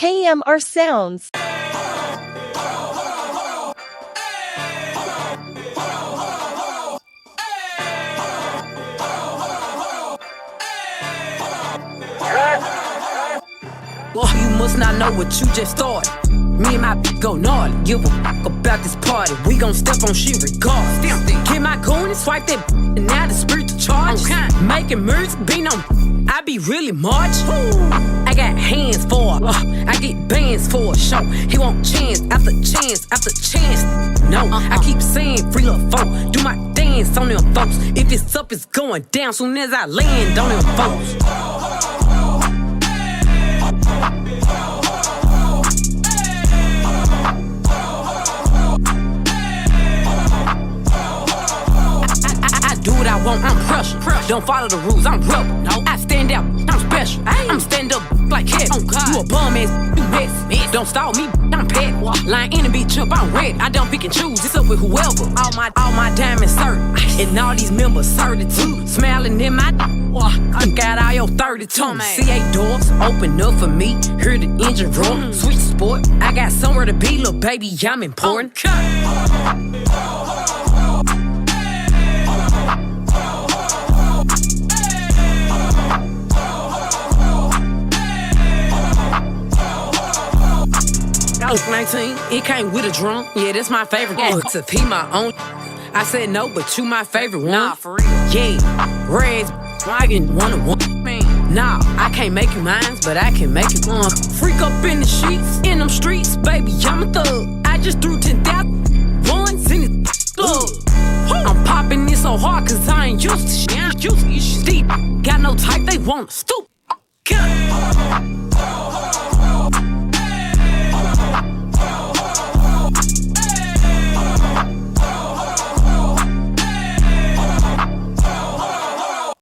KMRSounds. Boy, you must not know what you just started. Me and my go naughty. Give a fuck about this party. We gon' step on shit regardless. Get my coin and swipe that and now the spiritual charge. Making music, being on I be really march. I got hands for it. I get bands for a show. He want chance after chance after chance. No, I keep saying free love folk. Do my dance on them folks. If it's up, it's going down soon as I land on them folks. Do what I want, I'm pressure. Don't follow the rules, I'm rebel. No, I stand out, I'm special. I'm stand up like Kevin. You a bum ass, you mess. Don't stall me, I'm pet. Line in and be jump, I'm ready. I don't pick and choose, it's up with whoever. All my diamonds certain, and all these members certain too. Smiling in my I got all your 32. C8 doors open up for me. Hear the engine room, switch sport. I got somewhere to be, little baby, I'm important. I was 19, it came with a drum. Yeah, that's my favorite one. To pee my own. I said no, but you my favorite one. Nah, for real. Yeah, reds, wagon, one. Nah, I can't make you mine, but I can make it one. Freak up in the sheets, in them streets, baby, I'm a thug. I just threw 10,000 ones in this club. I'm popping this so hard, cause I ain't used to shit. Deep, got no type, they want to stoop.